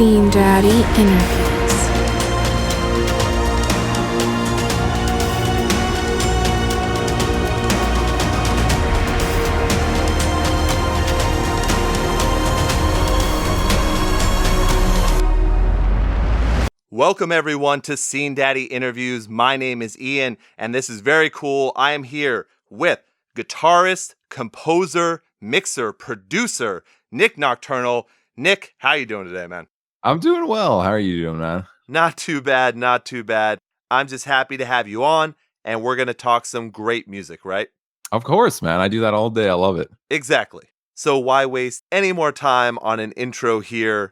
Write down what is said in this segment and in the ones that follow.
Scene Daddy Interviews. Welcome everyone to Scene Daddy Interviews. My name is Ian, and this is very cool. I am here with guitarist, composer, mixer, producer, Nik Nocturnal. Nick, how you doing today, man? I'm doing well. How are you doing, man? Not too bad, not too bad. I'm just happy to have you on, and we're going to talk some great music, right? Of course, man. I do that all day. I love it. Exactly. So why waste any more time on an intro here?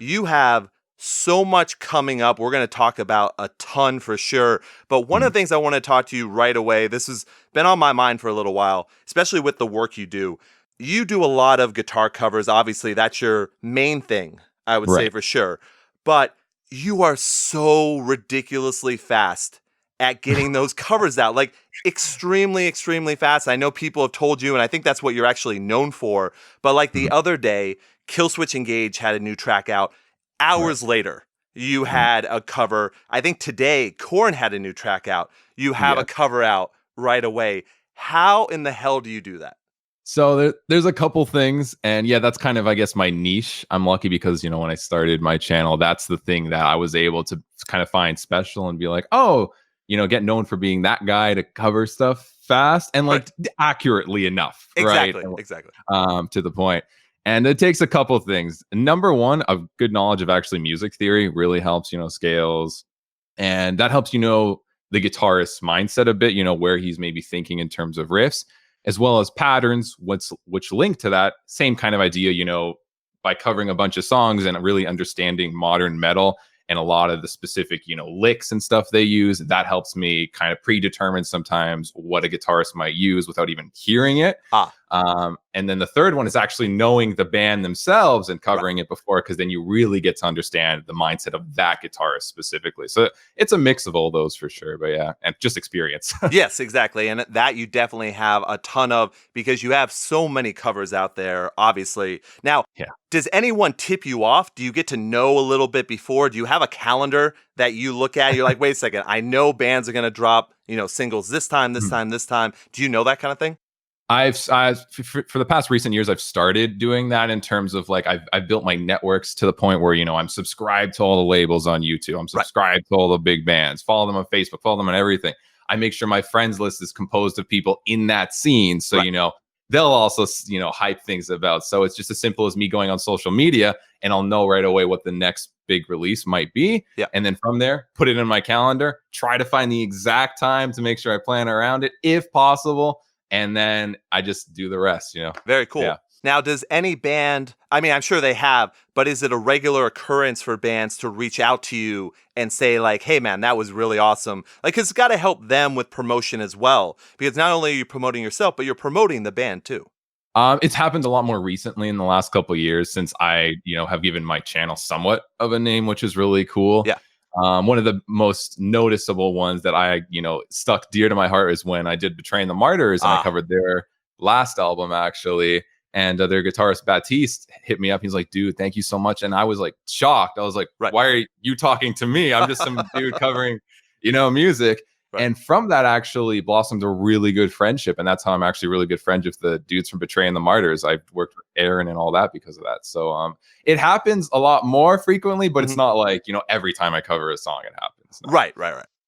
You have so much coming up. We're going to talk about a ton for sure. But one of the things I want to talk to you right away, this has been on my mind for a little while, especially with the work you do. You do a lot of guitar covers. Obviously, that's your main thing, I would say for sure. But you are so ridiculously fast at getting those covers out, like extremely, extremely fast. I know people have told you, and I think that's what you're actually known for. But like the other day, Killswitch Engage had a new track out. Hours later, you had a cover. I think today, Korn had a new track out. You have a cover out right away. How in the hell do you do that? So there's a couple things. And yeah, that's kind of, I guess, my niche. I'm lucky because, you know, when I started my channel, that's the thing that I was able to kind of find special and be like, oh, you know, get known for being that guy to cover stuff fast and like accurately enough. Exactly, right? Exactly. To the point. And it takes a couple of things. Number one, a good knowledge of actually music theory really helps, you know, scales. And that helps, you know, the guitarist's mindset a bit, you know, where he's maybe thinking in terms of riffs, as well as patterns, which link to that same kind of idea, you know, by covering a bunch of songs and really understanding modern metal and a lot of the specific, you know, licks and stuff they use. That helps me kind of predetermine sometimes what a guitarist might use without even hearing it. And then the third one is actually knowing the band themselves and covering it before, because then you really get to understand the mindset of that guitarist specifically. So it's a mix of all those for sure. But yeah, and just experience. Yes, exactly. And that you definitely have a ton of, because you have so many covers out there, obviously. Now, does anyone tip you off? Do you get to know a little bit before? Do you have a calendar that you look at? You're like, wait a second, I know bands are going to drop, you know, singles this time, this time, this time. Do you know that kind of thing? I've for the past recent years, I've started doing that in terms of like I've built my networks to the point where, you know, I'm subscribed to all the labels on YouTube. I'm subscribed to all the big bands. Follow them on Facebook. Follow them on everything. I make sure my friends list is composed of people in that scene, so you know they'll also, you know, hype things about. So it's just as simple as me going on social media, and I'll know right away what the next big release might be. And then from there, put it in my calendar. Try to find the exact time to make sure I plan around it if possible. And then I just do the rest, you know. Very cool. Yeah. Now, does any band, I mean, I'm sure they have, but is it a regular occurrence for bands to reach out to you and say like, hey man, that was really awesome? Like, 'cause it's got to help them with promotion as well, because not only are you promoting yourself, but you're promoting the band too. It's happened a lot more recently in the last couple of years since I, you know, have given my channel somewhat of a name, which is really cool. Yeah. One of the most noticeable ones that I, you know, stuck dear to my heart is when I did Betraying the Martyrs, and I covered their last album actually. And their guitarist Baptiste hit me up. He's like, dude, thank you so much. And I was like shocked. I was like, why are you talking to me? I'm just some dude covering, you know, music. And from that actually blossomed a really good friendship. And that's how I'm actually really good friends with the dudes from Betraying the Martyrs. I've worked with Aaron and all that because of that. So it happens a lot more frequently, but it's not like, you know, every time I cover a song, it happens. No. Right.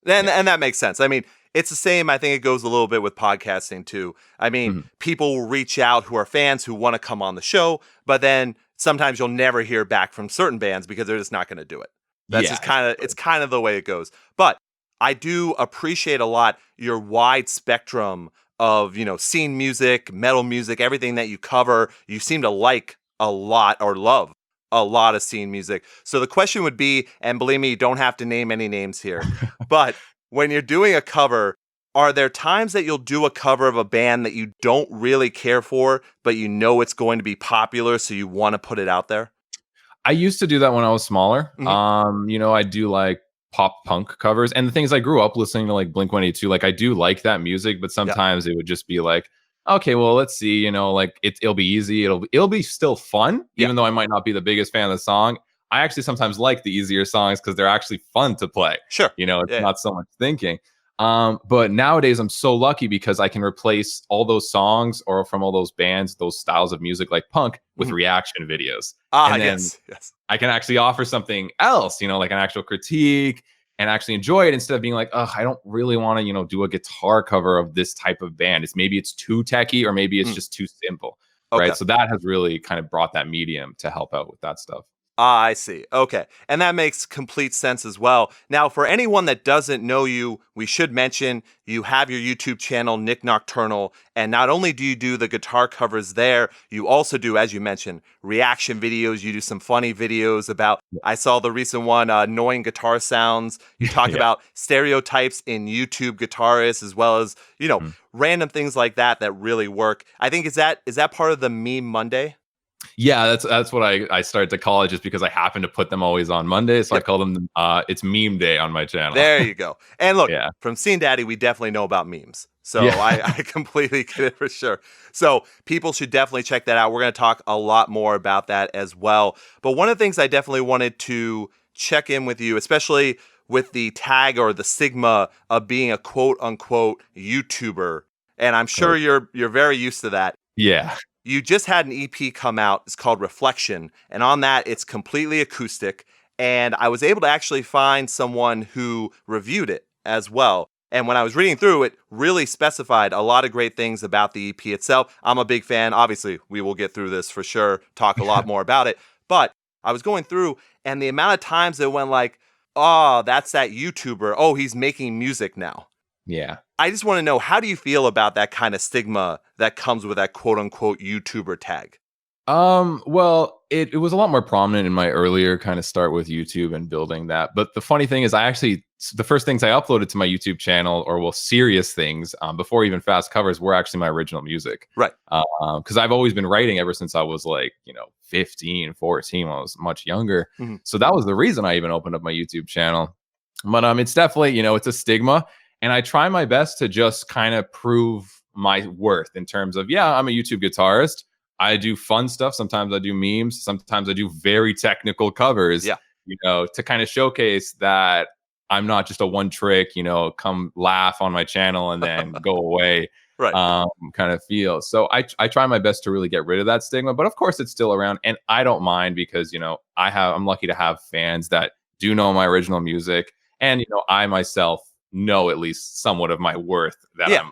And that makes sense. I mean, it's the same. I think it goes a little bit with podcasting too. I mean, people will reach out who are fans who want to come on the show, but then sometimes you'll never hear back from certain bands because they're just not going to do it. That's just kind of, it's kind of the way it goes. But I do appreciate a lot your wide spectrum of, you know, scene music, metal music, everything that you cover. You seem to like a lot or love a lot of scene music. So the question would be, and believe me, you don't have to name any names here, but when you're doing a cover, are there times that you'll do a cover of a band that you don't really care for, but you know it's going to be popular, so you want to put it out there? I used to do that when I was smaller. You know, I do like pop punk covers, and the things I grew up listening to, like Blink-182, like I do like that music, but sometimes it would just be like, okay, well, let's see, you know, like it'll be easy, it'll be still fun, even though I might not be the biggest fan of the song. I actually sometimes like the easier songs because they're actually fun to play. Sure. You know, it's not so much thinking. But nowadays I'm so lucky because I can replace all those songs or from all those bands, those styles of music like punk with reaction videos. And then Yes. I can actually offer something else, you know, like an actual critique and actually enjoy it instead of being like, oh, I don't really want to, you know, do a guitar cover of this type of band. Maybe it's too techy or maybe it's just too simple. Okay. Right. So that has really kind of brought that medium to help out with that stuff. I see. Okay. And that makes complete sense as well. Now, for anyone that doesn't know you, we should mention you have your YouTube channel, Nik Nocturnal. And not only do you do the guitar covers there, you also do, as you mentioned, reaction videos. You do some funny videos about, I saw the recent one, annoying guitar sounds. You talk about stereotypes in YouTube guitarists, as well as, you know, random things like that that really work. I think, is that part of the Meme Monday? Yeah, that's what I started to call it just because I happen to put them always on Monday. So I call them, it's meme day on my channel. There you go. And look, from Scene Daddy, we definitely know about memes. So I completely get it for sure. So people should definitely check that out. We're going to talk a lot more about that as well. But one of the things I definitely wanted to check in with you, especially with the tag or the stigma of being a quote unquote YouTuber. And I'm sure you're very used to that. Yeah. You just had an EP come out. It's called Reflection. And on that, it's completely acoustic. And I was able to actually find someone who reviewed it as well. And when I was reading through it, really specified a lot of great things about the EP itself. I'm a big fan. Obviously, we will get through this for sure, talk a lot more about it. But I was going through, and the amount of times it went like, oh, that's that YouTuber. Oh, he's making music now. Yeah. I just want to know, how do you feel about that kind of stigma that comes with that quote unquote YouTuber tag? Well, it was a lot more prominent in my earlier kind of start with YouTube and building that. But the funny thing is the first things I uploaded to my YouTube channel, or well, serious things, before even fast covers, were actually my original music. Right. Because I've always been writing ever since I was like, 15, 14, when I was much younger. So that was the reason I even opened up my YouTube channel. But it's definitely, it's a stigma. And I try my best to just kind of prove my worth in terms of, I'm a YouTube guitarist. I do fun stuff. Sometimes I do memes. Sometimes I do very technical covers, to kind of showcase that I'm not just a one trick, come laugh on my channel and then go away kind of feel. So I try my best to really get rid of that stigma. But of course, it's still around. And I don't mind because, I'm lucky to have fans that do know my original music. And, I myself know at least somewhat of my worth that I'm,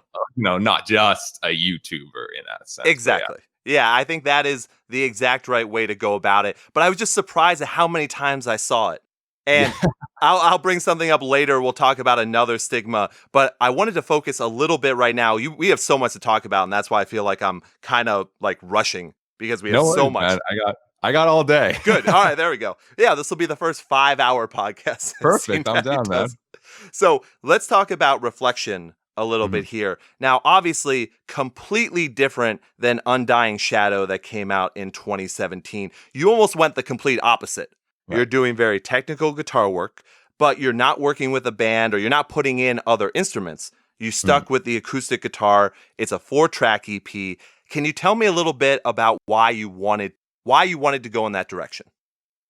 not just a YouTuber in that sense. Exactly. Yeah, I think that is the exact right way to go about it. But I was just surprised at how many times I saw it. And I'll bring something up later. We'll talk about another stigma. But I wanted to focus a little bit right now. We have so much to talk about, and that's why I feel like I'm kind of like rushing because we have so much. Man. I got all day. Good. All right, there we go. Yeah, this will be the first 5-hour podcast. Perfect. I'm down, man. So let's talk about Reflection a little bit here. Now, obviously, completely different than Undying Shadow that came out in 2017. You almost went the complete opposite. Right. You're doing very technical guitar work, but you're not working with a band or you're not putting in other instruments. You stuck with the acoustic guitar. It's a 4-track EP. Can you tell me a little bit about why you wanted to go in that direction?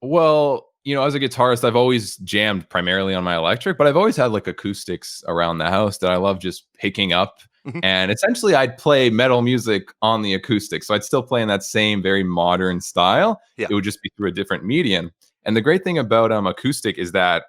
Well, as a guitarist, I've always jammed primarily on my electric, but I've always had like acoustics around the house that I love just picking up. And essentially I'd play metal music on the acoustic. So I'd still play in that same very modern style. Yeah. It would just be through a different medium. And the great thing about acoustic is that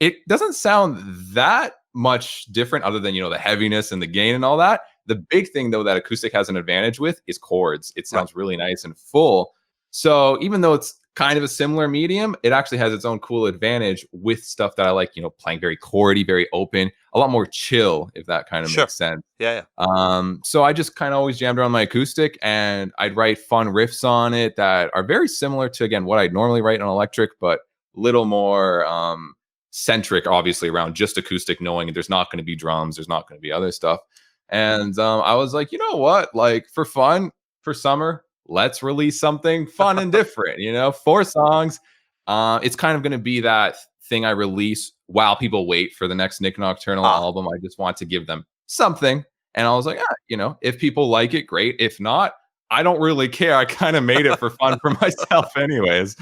it doesn't sound that much different other than, the heaviness and the gain and all that. The big thing though that acoustic has an advantage with is chords. It sounds really nice and full. So even though it's kind of a similar medium, it actually has its own cool advantage with stuff that I like, playing very chordy, very open, a lot more chill, if that kind of makes sense. Yeah. So I just kind of always jammed around my acoustic and I'd write fun riffs on it that are very similar to, again, what I'd normally write on electric, but a little more centric, obviously, around just acoustic, knowing there's not going to be drums, there's not going to be other stuff. And I was like, you know what, like for fun, for summer, let's release something fun and different, 4 songs. It's kind of going to be that thing I release while people wait for the next Nik Nocturnal album. I just want to give them something. And I was like, if people like it, great. If not, I don't really care. I kind of made it for fun for myself anyways.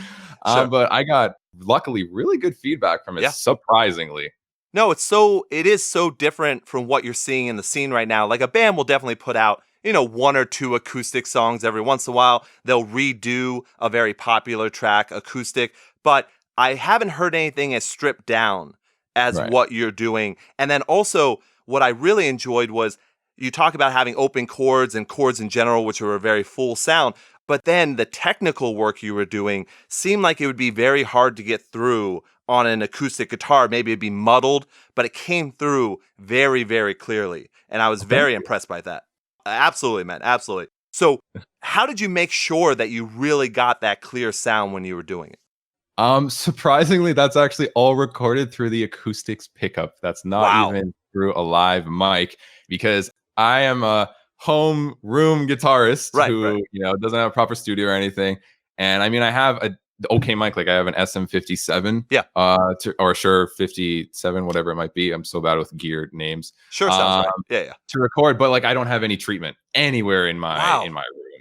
Sure. But I got luckily really good feedback from it, Yeah. surprisingly. No, it is so different from what you're seeing in the scene right now. Like a band will definitely put out, one or two acoustic songs every once in a while. They'll redo a very popular track acoustic, but I haven't heard anything as stripped down as Right. what you're doing. And then also what I really enjoyed was you talk about having open chords and chords in general, which are a very full sound. But then the technical work you were doing seemed like it would be very hard to get through on an acoustic guitar. Maybe it'd be muddled, but it came through very, very clearly. And I was very impressed by that. Absolutely, man. Absolutely. So how did you make sure that you really got that clear sound when you were doing it? Surprisingly, that's actually all recorded through the acoustics pickup. That's not Wow. even through a live mic, because I am a home room guitarist who, doesn't have a proper studio or anything. And I mean, I have a okay mic, like I have an SM57, Yeah. or Shure 57, whatever it might be. I'm so bad with gear names. Sure sounds right. Yeah. To record, but like I don't have any treatment anywhere in my room.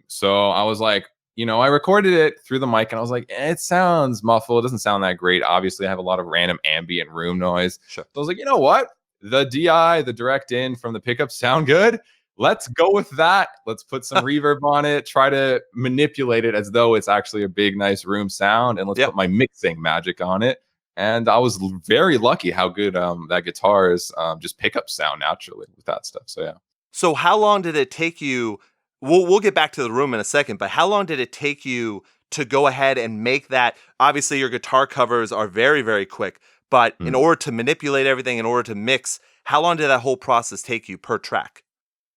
So I was like, I recorded it through the mic and I was like, it sounds muffled. It doesn't sound that great. Obviously, I have a lot of random ambient room noise. Sure. So I was like, you know what? The DI, the direct in from the pickup sound good. Let's go with that. Let's put some reverb on it. Try to manipulate it as though it's actually a big, nice room sound. And let's put my mixing magic on it. And I was very lucky how good that guitar's just pickup sound naturally with that stuff. So, yeah. So how long did it take you? We'll get back to the room in a second, but how long did it take you to go ahead and make that? Obviously, your guitar covers are very, very quick, but in order to manipulate everything, in order to mix, how long did that whole process take you per track?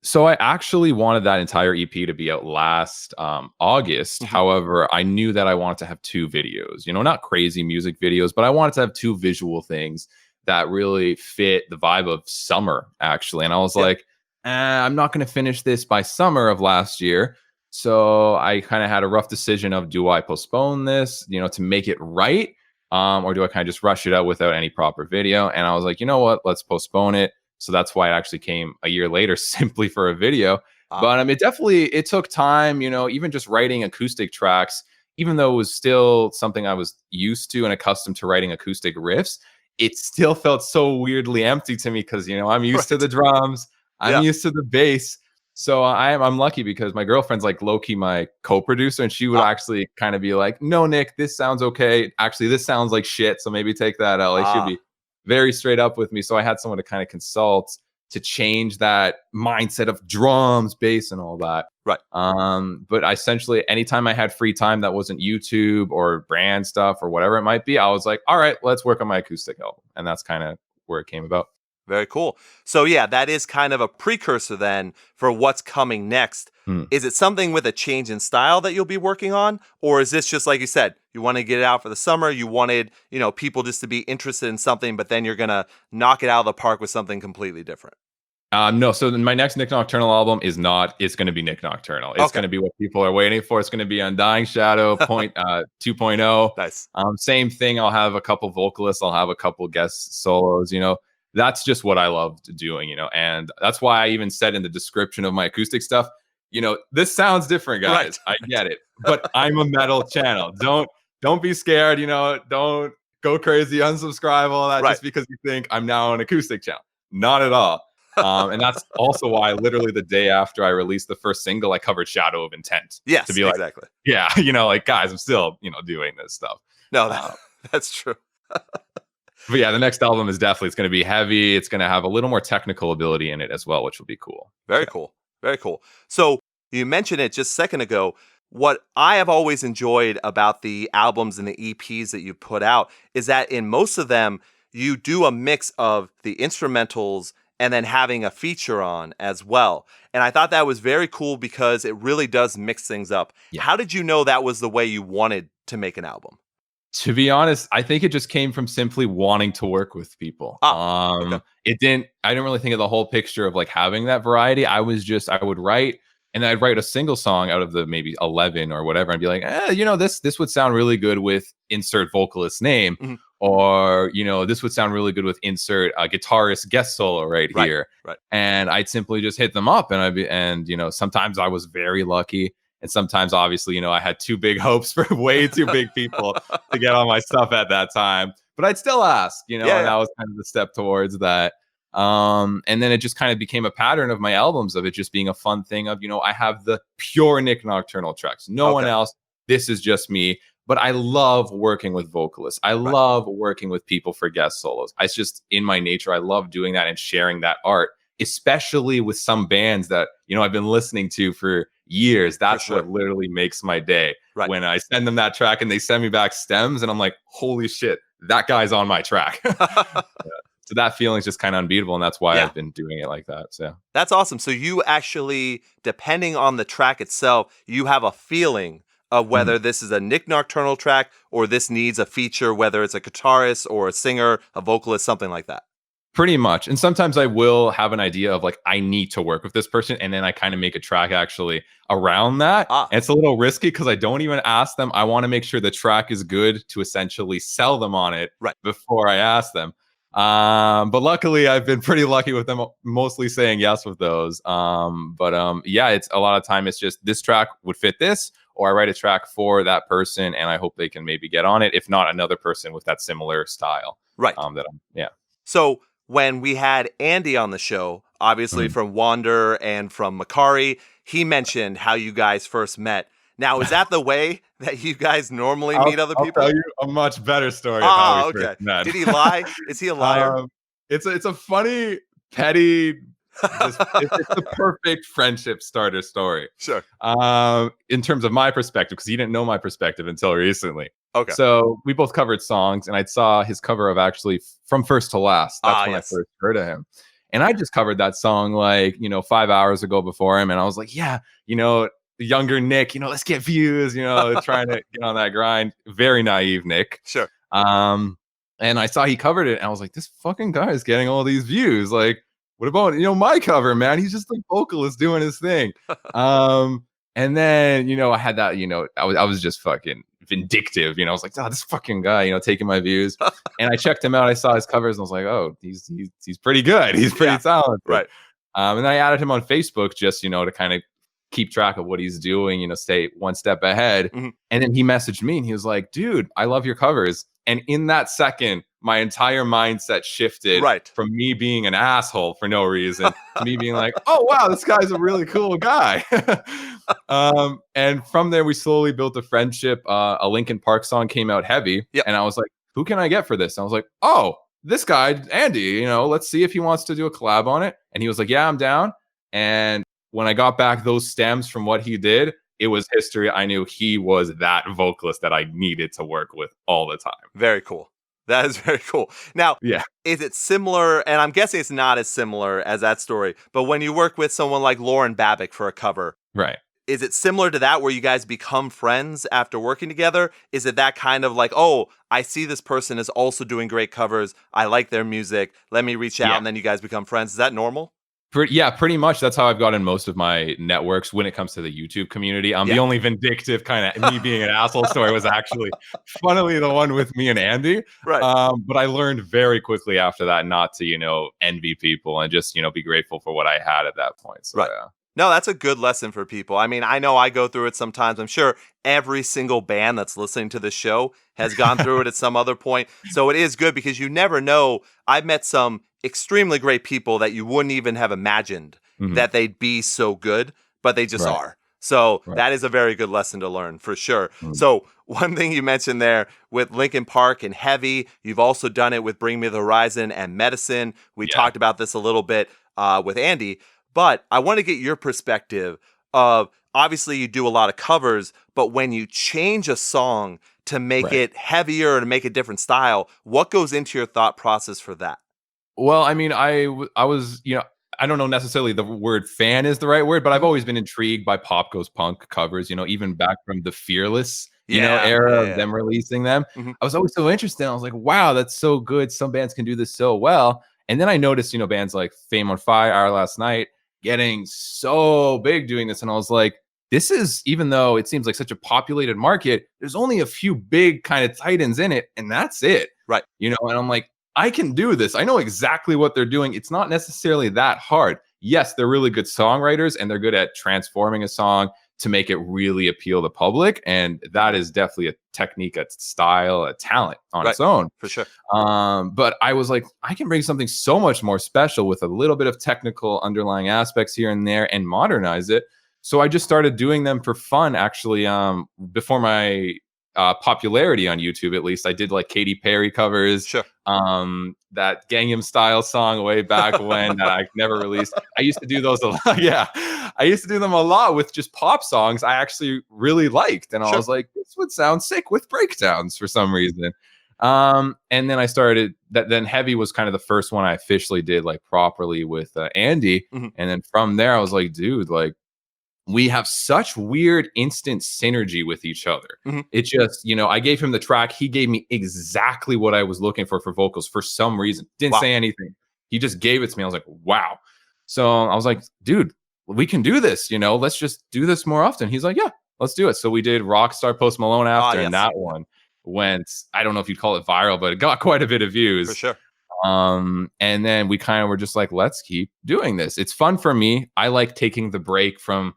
So I actually wanted that entire EP to be out last August. However, I knew that I wanted to have two videos, not crazy music videos, but I wanted to have two visual things that really fit the vibe of summer, actually. And I was like, I'm not going to finish this by summer of last year. So I kind of had a rough decision of, do I postpone this, to make it right? Or do I kind of just rush it out without any proper video? And I was like, you know what, let's postpone it. So that's why it actually came a year later, simply for a video. But it took time, even just writing acoustic tracks, even though it was still something I was used to and accustomed to writing acoustic riffs, it still felt so weirdly empty to me because, I'm used to the drums. I'm used to the bass. So I'm lucky because my girlfriend's like low-key my co-producer, and she would actually kind of be like, no, Nick, this sounds okay. Actually, this sounds like shit. So maybe take that out. Like she'd be very straight up with me. So I had someone to kind of consult to change that mindset of drums, bass, and all that. Right. But essentially, anytime I had free time that wasn't YouTube or brand stuff or whatever it might be, I was like, all right, let's work on my acoustic album. And that's kind of where it came about. Very cool. So yeah, that is kind of a precursor then for what's coming next. Is it something with a change in style that you'll be working on? Or is this just like you said, you want to get it out for the summer, you wanted, people just to be interested in something, but then you're going to knock it out of the park with something completely different? No, so my next Nik Nocturnal album is not, it's going to be Nik Nocturnal. It's going to be what people are waiting for. It's going to be Undying Shadow 2.0. Nice. Same thing. I'll have a couple vocalists. I'll have a couple guest solos, That's just what I loved doing, and that's why I even said in the description of my acoustic stuff, this sounds different, guys. Right. I get it, but I'm a metal channel. Don't be scared, don't go crazy, unsubscribe, all that just because you think I'm now an acoustic channel. Not at all. And that's also why literally the day after I released the first single, I covered Shadow of Intent. Yes, to be like, exactly. Yeah, like, guys, I'm still, doing this stuff. No, that's true. But yeah, the next album is definitely, it's going to be heavy. It's going to have a little more technical ability in it as well, which will be cool. Very cool. Very cool. So you mentioned it just a second ago. What I have always enjoyed about the albums and the EPs that you put out is that in most of them, you do a mix of the instrumentals and then having a feature on as well. And I thought that was very cool because it really does mix things up. Yeah. How did you know that was the way you wanted to make an album? To be honest, I think it just came from simply wanting to work with people. I didn't really think of the whole picture of like having that variety. I would write, and I'd write a single song out of the maybe 11 or whatever, and be like, this would sound really good with insert vocalist name, or this would sound really good with insert guitarist guest solo right here. Right. And I'd simply just hit them up, and sometimes I was very lucky. And sometimes, obviously, you know, I had too big hopes for way too big people to get on my stuff at that time. But I'd still ask, you know, and that was kind of the step towards that. And then it just kind of became a pattern of my albums of it just being a fun thing of, you know, I have the pure Nik Nocturnal tracks. No one else. This is just me. But I love working with vocalists. I love working with people for guest solos. It's just in my nature. I love doing that and sharing that art, especially with some bands that, you know, I've been listening to for years. That's what literally makes my day. When I send them that track and they send me back stems and I'm like, holy shit, that guy's on my track. So that feeling is just kind of unbeatable. And that's why I've been doing it like that. So that's awesome. So you actually, depending on the track itself, you have a feeling of whether this is a Nik Nocturnal track or this needs a feature, whether it's a guitarist or a singer, a vocalist, something like that. Pretty much. And sometimes I will have an idea of like, I need to work with this person. And then I kind of make a track actually around that. And it's a little risky because I don't even ask them. I want to make sure the track is good to essentially sell them on it before I ask them. But luckily I've been pretty lucky with them mostly saying yes with those. Yeah, it's a lot of time. It's just this track would fit this, or I write a track for that person and I hope they can maybe get on it. If not, another person with that similar style. So when we had Andy on the show, obviously from WVNDER and from Makari, he mentioned how you guys first met. Now, is that the way that you guys normally meet other people? I'll tell you a much better story of how we first met. Did he lie? Is he a liar? It's a funny, petty, it's the perfect friendship starter story. Sure. In terms of my perspective, because he didn't know my perspective until recently. Okay. So we both covered songs, and I saw his cover of actually From First to Last. That's when I first heard of him. And I just covered that song like, 5 hours ago before him. And I was like, yeah, younger Nick, let's get views, trying to get on that grind. Very naive Nick. Sure. And I saw he covered it and I was like, this fucking guy is getting all these views. Like, what about, my cover, man? He's just like vocalist doing his thing. And then, I had that, I was just fucking vindictive, I was like, oh, this fucking guy, taking my views. And I checked him out. I saw his covers and I was like, oh, he's pretty good. He's pretty talented. Right. And then I added him on Facebook just, to kind of keep track of what he's doing, stay one step ahead. And then he messaged me and he was like, dude, I love your covers. And in that second, my entire mindset shifted from me being an asshole for no reason to me being like, oh, wow, this guy's a really cool guy. And from there, we slowly built a friendship. A Linkin Park song came out heavy. And I was like, who can I get for this? And I was like, oh, this guy, Andy, let's see if he wants to do a collab on it. And he was like, yeah, I'm down. And when I got back those stems from what he did, it was history. I knew he was that vocalist that I needed to work with all the time. Very cool. That is very cool. Now, is it similar? And I'm guessing it's not as similar as that story, but when you work with someone like Lauren Babic for a cover, is it similar to that where you guys become friends after working together? Is it that kind of like, oh, I see this person is also doing great covers. I like their music. Let me reach out. And then you guys become friends. Is that normal? Pretty much. That's how I've gotten most of my networks when it comes to the YouTube community. The only vindictive kind of me being an asshole story was actually, funnily, the one with me and Andy. Right. But I learned very quickly after that not to, envy people and just, be grateful for what I had at that point. So, No, that's a good lesson for people. I mean, I know I go through it sometimes. I'm sure every single band that's listening to the show has gone through it at some other point. So it is good because you never know. I've met some extremely great people that you wouldn't even have imagined that they'd be so good, but they just are. So that is a very good lesson to learn for sure. So one thing you mentioned there with Linkin Park and Heavy, you've also done it with Bring Me the Horizon and Medicine. We talked about this a little bit with Andy, but I want to get your perspective of, obviously you do a lot of covers, but when you change a song to make it heavier or to make a different style, what goes into your thought process for that? Well, I mean, I was, I don't know necessarily the word fan is the right word, but I've always been intrigued by Pop Goes Punk covers, even back from the Fearless, era of them releasing them. I was always so interested. I was like, wow, that's so good. Some bands can do this so well. And then I noticed, bands like Fame on Fire, Our Last Night, getting so big doing this. And I was like, this is, even though it seems like such a populated market, there's only a few big kind of titans in it. And that's it. Right. And I'm like, I can do this. I know exactly what they're doing. It's not necessarily that hard. Yes, they're really good songwriters and they're good at transforming a song to make it really appeal to the public. And that is definitely a technique, a style, a talent on its own. For sure. But I was like, I can bring something so much more special with a little bit of technical underlying aspects here and there and modernize it. So I just started doing them for fun. Actually, before my popularity on YouTube, at least, I did like Katy Perry covers. Sure. That Gangnam Style song way back when that I never released. I used to do those a lot. Yeah, I used to do them a lot with just pop songs I actually really liked, and I was like, this would sound sick with breakdowns for some reason. And then I started that. Then Heavy was kind of the first one I officially did like properly with Andy, and then from there I was like, dude, like, we have such weird instant synergy with each other. It just, I gave him the track. He gave me exactly what I was looking for vocals for some reason. Didn't say anything. He just gave it to me. I was like, wow. So I was like, dude, we can do this. Let's just do this more often. He's like, yeah, let's do it. So we did Rockstar Post Malone after, and that one went, I don't know if you'd call it viral, but it got quite a bit of views. For sure. And then we kind of were just like, let's keep doing this. It's fun for me. I like taking the break from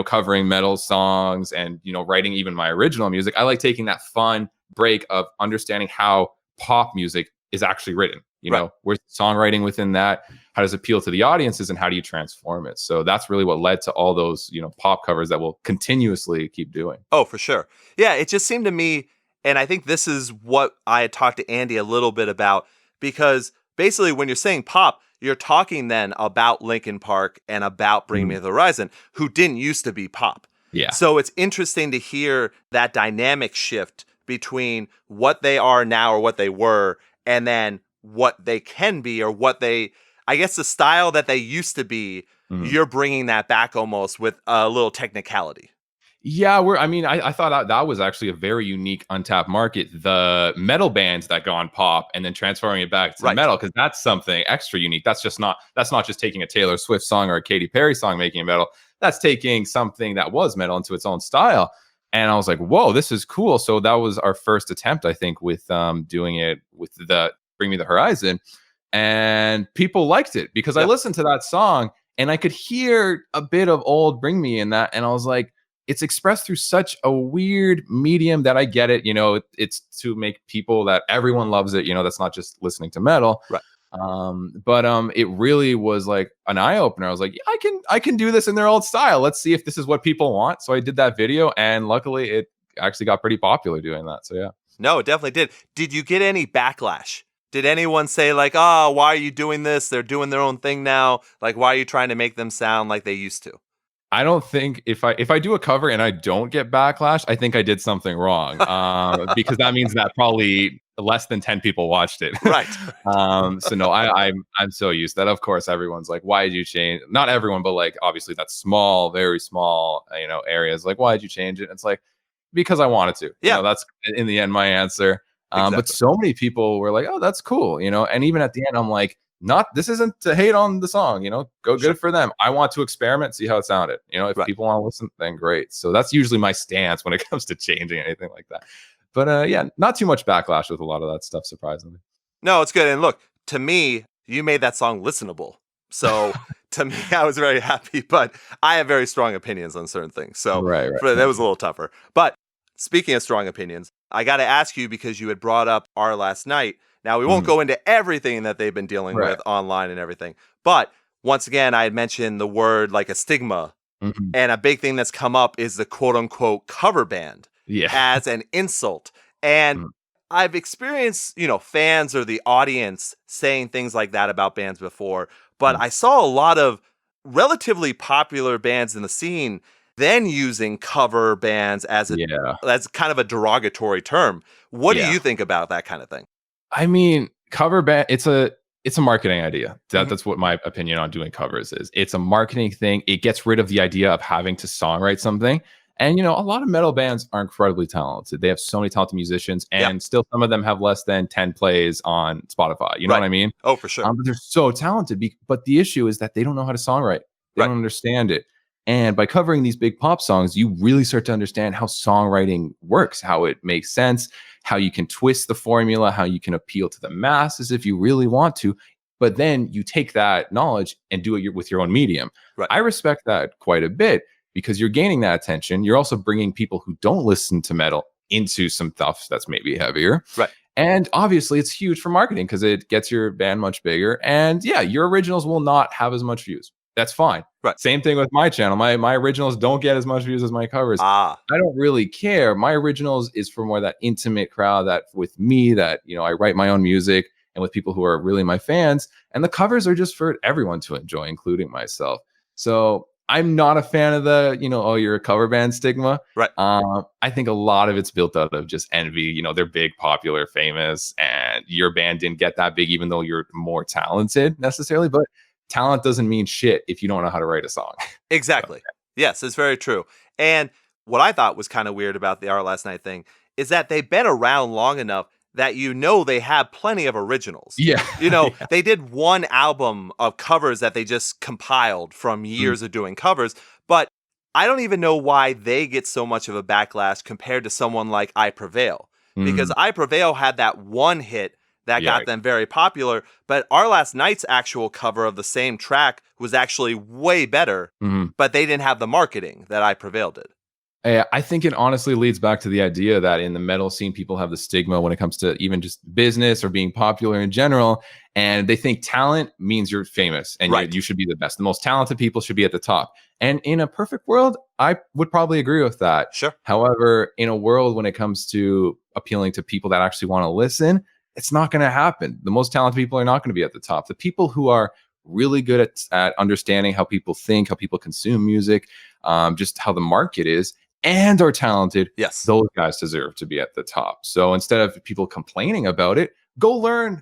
covering metal songs and, writing even my original music. I like taking that fun break of understanding how pop music is actually written. Where's songwriting within that? How does it appeal to the audiences and how do you transform it? So that's really what led to all those, pop covers that we'll continuously keep doing. Oh, for sure. Yeah, it just seemed to me, and I think this is what I had talked to Andy a little bit about, because basically when you're saying pop, you're talking then about Linkin Park and about Bring Me the Horizon, who didn't used to be pop. Yeah. So it's interesting to hear that dynamic shift between what they are now or what they were, and then what they can be, or what they, I guess the style that they used to be, you're bringing that back almost with a little technicality. Yeah, I thought that was actually a very unique untapped market. The metal bands that go on pop and then transforming it back to metal, because that's something extra unique. That's not just taking a Taylor Swift song or a Katy Perry song making it metal. That's taking something that was metal into its own style. And I was like, whoa, this is cool. So that was our first attempt, I think, with doing it with the Bring Me the Horizon. And people liked it because I listened to that song and I could hear a bit of old Bring Me in that. And I was like, it's expressed through such a weird medium that I get it. It's to make people that everyone loves it. That's not just listening to metal. Right. But it really was like an eye opener. I was like, yeah, I can do this in their old style. Let's see if this is what people want. So I did that video, and luckily it actually got pretty popular doing that. So yeah. No, it definitely did. Did you get any backlash? Did anyone say like, oh, why are you doing this? They're doing their own thing now. Like, why are you trying to make them sound like they used to? I don't think if I do a cover and I don't get backlash, I think I did something wrong, because that means that probably less than 10 people watched it. Right. So no, I'm so used to that. Of course, everyone's like, why did you change? Not everyone, but like obviously that small, very small, areas. Like, why did you change it? It's like, because I wanted to. Yeah. That's in the end my answer. Exactly. But so many people were like, oh, that's cool. And even at the end, I'm like, this isn't to hate on the song, go good for them. I want to experiment, see how it sounded. If people want to listen, then great. So that's usually my stance when it comes to changing anything like that. But yeah, not too much backlash with a lot of that stuff, surprisingly. No, it's good. And look, to me, you made that song listenable. So to me, I was very happy, but I have very strong opinions on certain things. So that was a little tougher. But speaking of strong opinions, I got to ask you, because you had brought up Our Last Night. Now, we won't go into everything that they've been dealing with online and everything. But once again, I had mentioned the word like a stigma. And a big thing that's come up is the quote unquote cover band as an insult. And I've experienced, fans or the audience saying things like that about bands before. But I saw a lot of relatively popular bands in the scene then using cover bands as kind of a derogatory term. What do you think about that kind of thing? I mean, cover band, it's a marketing idea. That's what my opinion on doing covers is. It's a marketing thing. It gets rid of the idea of having to songwrite something. And, a lot of metal bands are incredibly talented. They have so many talented musicians, and still some of them have less than 10 plays on Spotify. You know what I mean? Oh, for sure. But they're so talented. But the issue is that they don't know how to songwrite. They don't understand it. And by covering these big pop songs, you really start to understand how songwriting works, how it makes sense, how you can twist the formula, how you can appeal to the masses if you really want to. But then you take that knowledge and do it with your own medium. I respect that quite a bit. because you're gaining that attention. You're also bringing people who don't listen to metal into some stuff that's maybe heavier. Right. And obviously it's huge for marketing because it gets your band much bigger. And yeah, your originals will not have as much views. That's fine. Right. Same thing with my channel. My originals don't get as much views as my covers. I don't really care. My originals is for more that intimate crowd, that with me, that, you know, I write my own music and with people who are really my fans. And the covers are just for everyone to enjoy, including myself. So I'm not a fan of the, you know, oh, you're a cover band stigma. Right. I think a lot of it's built out of just envy. You know, they're big, popular, famous, and your band didn't get that big, even though you're more talented necessarily. But talent doesn't mean shit if you don't know how to write a song. Exactly. So, yes, it's very true. And what I thought was kind of weird about the Art Last Night thing is that they've been around long enough that, you know, they have plenty of originals. Yeah. You know, they did one album of covers that they just compiled from years of doing covers, but I don't even know why they get so much of a backlash compared to someone like I Prevail. Because I Prevail had that one hit that got them very popular, but Our Last Night's actual cover of the same track was actually way better, but they didn't have the marketing that I Prevail did. I think it honestly leads back to the idea that in the metal scene, people have the stigma when it comes to even just business or being popular in general. And they think talent means you're famous and you should be the best. The most talented people should be at the top. And in a perfect world, I would probably agree with that. Sure. However, in a world when it comes to appealing to people that actually want to listen, it's not going to happen. The most talented people are not going to be at the top. The people who are really good at understanding how people think, how people consume music, just how the market is, and are talented, yes, those guys deserve to be at the top. So instead of people complaining about it, go learn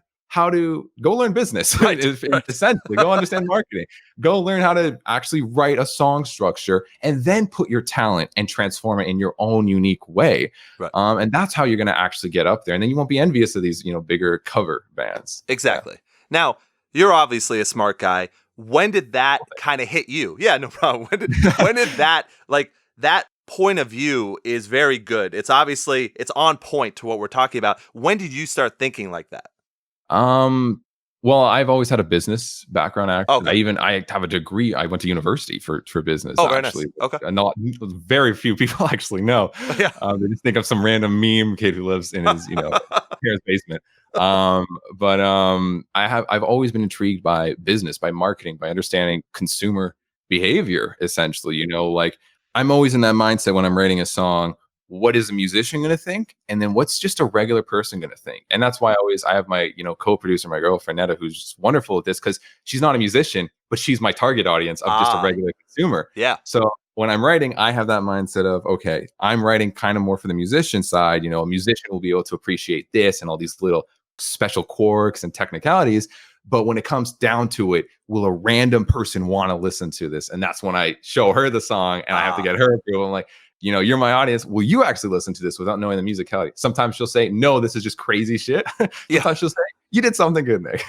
business. Right. Essentially, go understand marketing. Go learn how to actually write a song structure, and then put your talent and transform it in your own unique way. Right. And that's how you're going to actually get up there. And then you won't be envious of these, you know, bigger cover bands. Exactly. Yeah. Now, you're obviously a smart guy. When did that kind of hit you? Yeah, no problem. When did that, like, that point of view is very good. It's obviously, it's on point to what we're talking about. When did you start thinking like that? Well, I've always had a business background. Actually, okay. I have a degree. I went to university for business. Oh, very actually, nice. Okay. Not very few people actually know. Yeah. They just think of some random meme kid who lives in his, you know, parents' basement. I've always been intrigued by business, by marketing, by understanding consumer behavior. Essentially, you know, like I'm always in that mindset when I'm writing a song. What is a musician going to think? And then what's just a regular person going to think? And that's why I have my, you know, co-producer, my girlfriend, Netta, who's just wonderful at this because she's not a musician, but she's my target audience of just a regular consumer. Yeah. So when I'm writing, I have that mindset of, okay, I'm writing kind of more for the musician side. You know, a musician will be able to appreciate this and all these little special quirks and technicalities. But when it comes down to it, will a random person want to listen to this? And that's when I show her the song and I have to get her approval. I'm like, you know, you're my audience. Will you actually listen to this without knowing the musicality? Sometimes she'll say, no, this is just crazy shit. Sometimes she'll say, you did something good, Nick.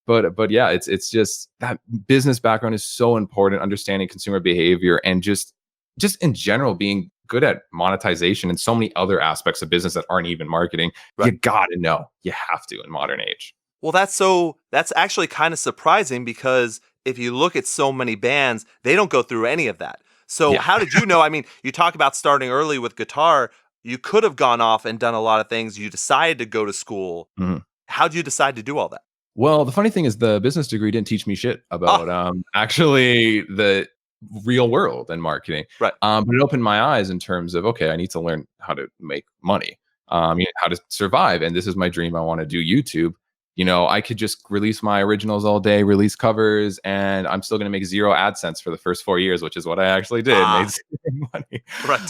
But yeah, it's just that business background is so important, understanding consumer behavior and just in general being good at monetization and so many other aspects of business that aren't even marketing. Right. You got to know. You have to in modern age. Well, that's actually kind of surprising because if you look at so many bands, they don't go through any of that. So how did you know? I mean, you talk about starting early with guitar. You could have gone off and done a lot of things. You decided to go to school. How did you decide to do all that? Well, the funny thing is the business degree didn't teach me shit about actually the real world and marketing. Right. But it opened my eyes in terms of, okay, I need to learn how to make money, you know, how to survive. And this is my dream. I want to do YouTube. You know, I could just release my originals all day, release covers, and I'm still going to make 0 AdSense for the first 4 years, which is what I actually did. Made money. Right.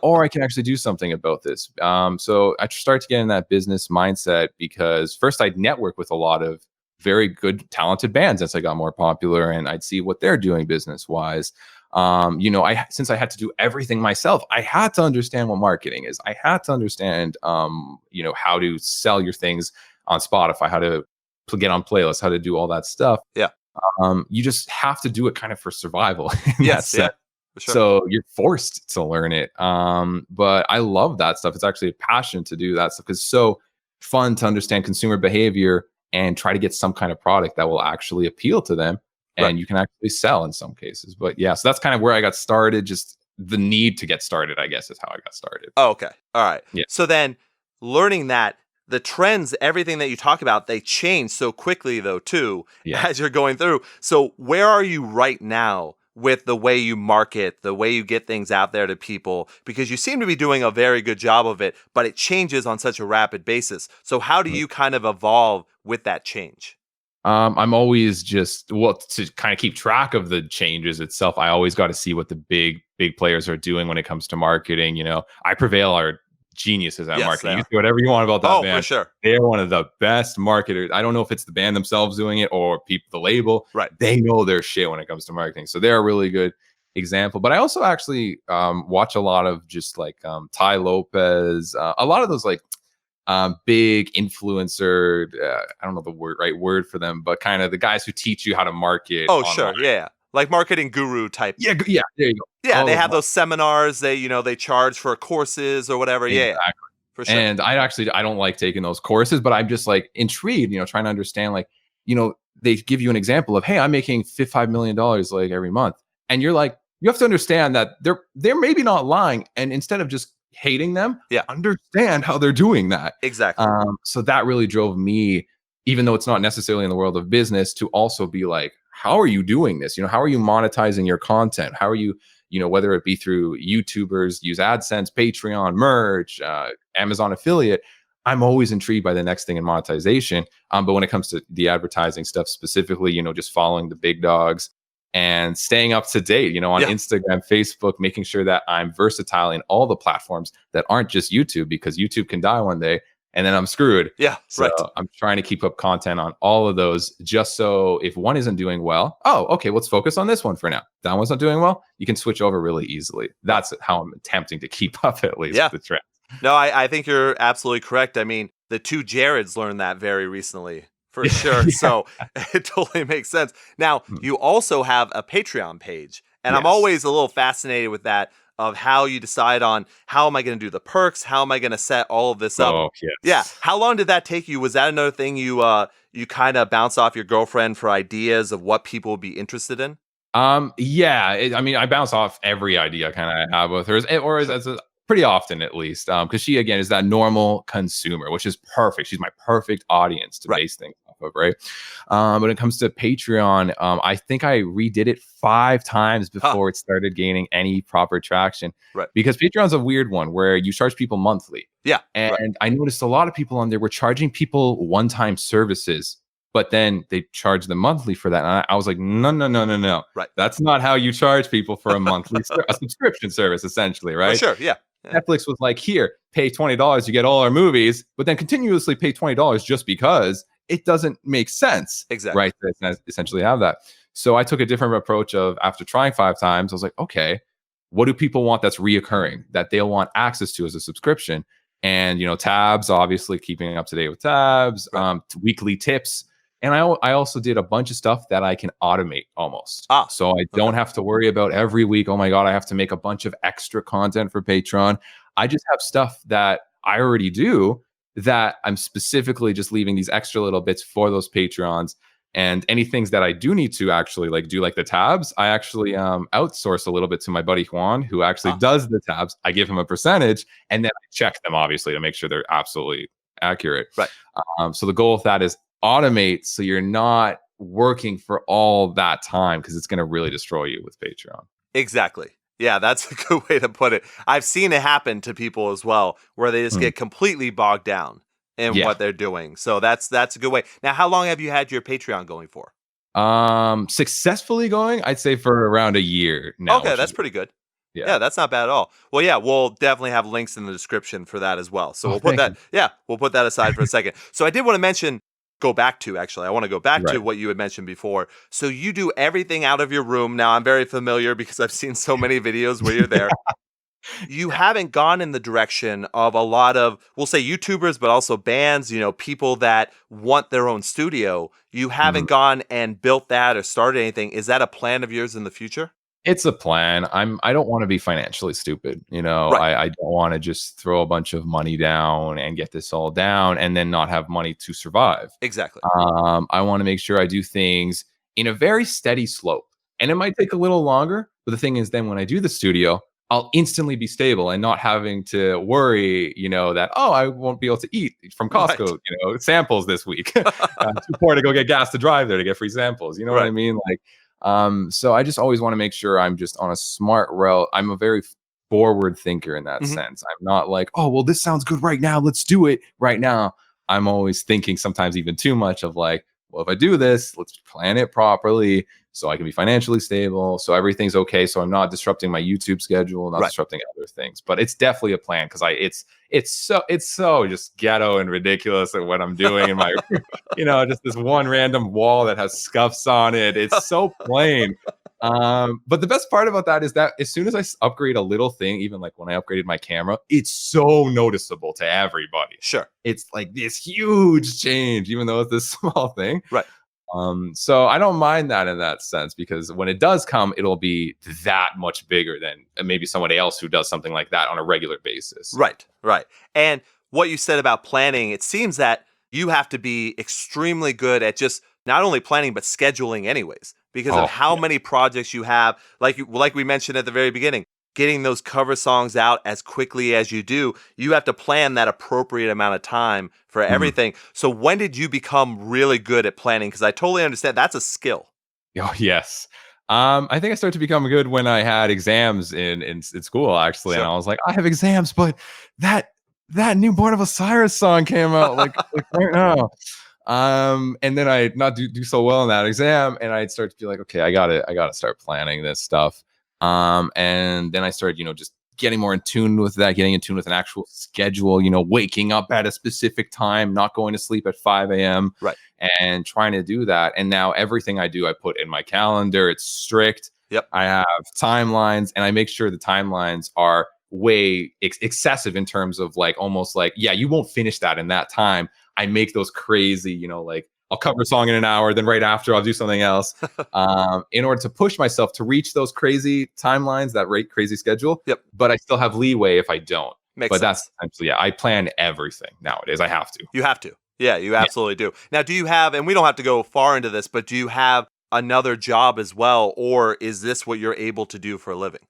Or I can actually do something about this. So I started to get in that business mindset because first I'd network with a lot of very good, talented bands as I got more popular, and I'd see what they're doing business-wise. You know, since I had to do everything myself, I had to understand what marketing is. I had to understand, you know, how to sell your things on Spotify, how to get on playlists, how to do all that stuff. Yeah. You just have to do it kind of for survival. Yes. Yeah. For sure. So you're forced to learn it. But I love that stuff. It's actually a passion to do that stuff because it's so fun to understand consumer behavior and try to get some kind of product that will actually appeal to them and you can actually sell in some cases. But yeah, so that's kind of where I got started. Just the need to get started, I guess, is how I got started. Oh, okay. All right. Yeah. So then learning that the trends, everything that you talk about, they change so quickly though too, as you're going through. So where are you right now with the way you market, the way you get things out there to people? Because you seem to be doing a very good job of it, but it changes on such a rapid basis. So how do you kind of evolve with that change? I'm always just, well, to kind of keep track of the changes itself, I always got to see what the big players are doing when it comes to marketing. You know, I Prevail are geniuses at marketing. You can say whatever you want about that band. For sure. They're one of the best marketers. I don't know if it's the band themselves doing it or people, the label. Right. They know their shit when it comes to marketing. So they're a really good example. But I also actually watch a lot of just like Ty Lopez, a lot of those like big influencer, I don't know the right word for them, but kind of the guys who teach you how to market. Oh, online. sure. Yeah. Like marketing guru type. Yeah. There you go. Yeah. They have those seminars. They charge for courses or whatever. Exactly. Yeah. For sure. And I don't like taking those courses, but I'm just like intrigued, trying to understand, like, they give you an example of, hey, I'm making $5 million like every month. And you're like, you have to understand that they're maybe not lying. And instead of just hating them, understand how they're doing that. Exactly. So that really drove me, even though it's not necessarily in the world of business, to also be like, how are you doing this? How are you monetizing your content? How are you, whether it be through YouTubers, use AdSense, Patreon, merch, Amazon affiliate. I'm always intrigued by the next thing in monetization. But when it comes to the advertising stuff specifically, just following the big dogs and staying up to date, on Instagram, Facebook, making sure that I'm versatile in all the platforms that aren't just YouTube, because YouTube can die one day and then I'm screwed. Yeah, so right. I'm trying to keep up content on all of those, just so if one isn't doing well, okay, let's focus on this one for now. That one's not doing well, you can switch over really easily. That's how I'm attempting to keep up, at least, with the trend. No, I think you're absolutely correct. I mean, the two Jareds learned that very recently, for sure. So it totally makes sense. Now, you also have a Patreon page, and I'm always a little fascinated with that, of how you decide on, how am I going to do the perks? How am I going to set all of this up? Oh, yes. Yeah. How long did that take you? Was that another thing you kind of bounce off your girlfriend for ideas of what people would be interested in? I bounce off every idea I kind of have with her, or as pretty often, at least, because she, again, is that normal consumer, which is perfect. She's my perfect audience to base things off of, right? When it comes to Patreon, I think I redid it 5 times before it started gaining any proper traction, because Patreon's a weird one where you charge people monthly. And I noticed a lot of people on there were charging people one-time services, but then they charge them monthly for that. And I was like, no. That's not how you charge people for a monthly a subscription service, essentially, right? For sure, yeah. Netflix was like, here, pay $20, you get all our movies, but then continuously pay $20 just because it doesn't make sense. Exactly. Right? To essentially have that. So I took a different approach of, after trying 5 times, I was like, okay, what do people want that's reoccurring, that they'll want access to as a subscription? And, tabs, obviously keeping up to date with tabs, weekly tips. And I also did a bunch of stuff that I can automate almost. So I don't have to worry about every week, oh my God, I have to make a bunch of extra content for Patreon. I just have stuff that I already do that I'm specifically just leaving these extra little bits for those Patreons. And any things that I do need to actually do, like the tabs, I actually outsource a little bit to my buddy Juan, who actually does the tabs. I give him a percentage, and then I check them, obviously, to make sure they're absolutely accurate. Right. So the goal of that is automate, so you're not working for all that time, because it's going to really destroy you with Patreon. Exactly. Yeah, that's a good way to put it. I've seen it happen to people as well, where they just get completely bogged down in what they're doing. So that's a good way. Now, how long have you had your Patreon going for? Successfully going, I'd say for around a year now. Okay, that's pretty good. Yeah, that's not bad at all. Well, yeah, we'll definitely have links in the description for that as well. So we'll put that. Yeah, we'll put that aside for a second. So I did want to mention. I want to go back to what you had mentioned before. So you do everything out of your room. Now, I'm very familiar because I've seen so many videos where you're there. You haven't gone in the direction of a lot of, we'll say YouTubers, but also bands, people that want their own studio. You haven't gone and built that or started anything. Is that a plan of yours in the future? It's a plan. I don't want to be financially stupid. I don't want to just throw a bunch of money down and get this all down and then not have money to survive. Exactly. I want to make sure I do things in a very steady slope. And it might take a little longer, but the thing is then when I do the studio, I'll instantly be stable and not having to worry, that, oh, I won't be able to eat from Costco, samples this week. Too poor to go get gas to drive there to get free samples. You know what I mean? Like, so I just always want to make sure I'm just on a smart route. I'm a very forward thinker in that sense. I'm not like, oh, well, this sounds good right now. Let's do it right now. I'm always thinking sometimes even too much of like, well, if I do this, let's plan it properly so I can be financially stable, so everything's okay, so I'm not disrupting my YouTube schedule, not disrupting other things. But it's definitely a plan because it's so just ghetto and ridiculous at what I'm doing in my just this one random wall that has scuffs on it. It's so plain. But the best part about that is that as soon as I upgrade a little thing, even like when I upgraded my camera, it's so noticeable to everybody. Sure. It's like this huge change, even though it's this small thing. Right. So I don't mind that in that sense, because when it does come, it'll be that much bigger than maybe somebody else who does something like that on a regular basis. Right. And what you said about planning, it seems that you have to be extremely good at just not only planning, but scheduling anyways, because of how many projects you have. Like we mentioned at the very beginning, getting those cover songs out as quickly as you do, you have to plan that appropriate amount of time for everything. So when did you become really good at planning? Because I totally understand that's a skill. Oh, yes. I think I started to become good when I had exams in school, actually. Sure. And I was like, I have exams, but that new Born of Osiris song came out like right now. And then I not do so well in that exam, and I'd start to be like, okay, I gotta start planning this stuff. And then I started, just getting more in tune with that, getting in tune with an actual schedule, waking up at a specific time, not going to sleep at 5 a.m. Right. And trying to do that. And now everything I do, I put in my calendar. It's strict. Yep. I have timelines, and I make sure the timelines are way excessive in terms of like, almost like, yeah, you won't finish that in that time. I make those crazy, like, I'll cover a song in an hour, then right after I'll do something else, in order to push myself to reach those crazy timelines, that crazy schedule. Yep. But I still have leeway if I don't. Makes sense. That's essentially, I plan everything nowadays. I have to. You have to. Yeah, you absolutely do. Now, do you have, and we don't have to go far into this, but do you have another job as well, or is this what you're able to do for a living?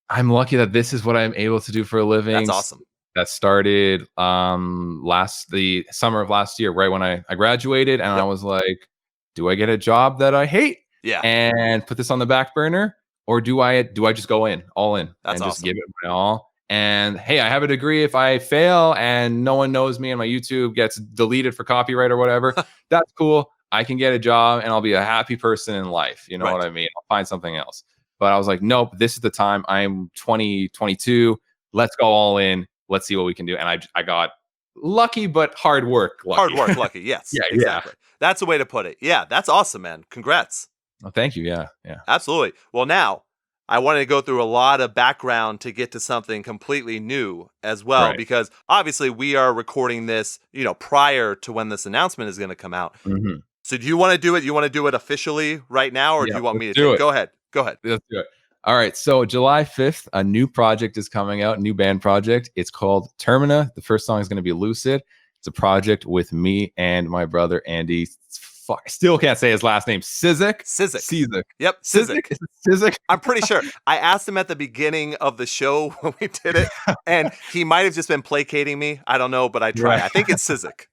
I'm lucky that this is what I'm able to do for a living. That's awesome. That started the summer of last year, right when I graduated, and I was like, do I get a job that I hate and put this on the back burner, or do I just go all in That's and awesome. just give it my all? And hey, I have a degree. If I fail and no one knows me and my YouTube gets deleted for copyright or whatever, that's cool. I can get a job and I'll be a happy person in life. You know what I mean? I'll find something else. But I was like, nope, this is the time. I'm 20, 22. Let's go all in. Let's see what we can do. And I got lucky, but hard work lucky. Hard work lucky, yes. Exactly. That's the way to put it. Yeah, that's awesome, man. Congrats. Oh, thank you. Yeah. Absolutely. Well, now, I wanted to go through a lot of background to get to something completely new as well, because obviously we are recording this, prior to when this announcement is going to come out. Mm-hmm. So do you want to do it? You want to do it officially right now, or do you want me to do it? Go ahead. Let's do it. All right. So July 5th, a new project is coming out, new band project. It's called Termina. The first song is going to be Lucid. It's a project with me and my brother, Andy. I still can't say his last name. Cizek. Yep. Cizek. Is it Cizek? I'm pretty sure. I asked him at the beginning of the show when we did it, and he might have just been placating me. I don't know, but I tried. I think it's Cizek.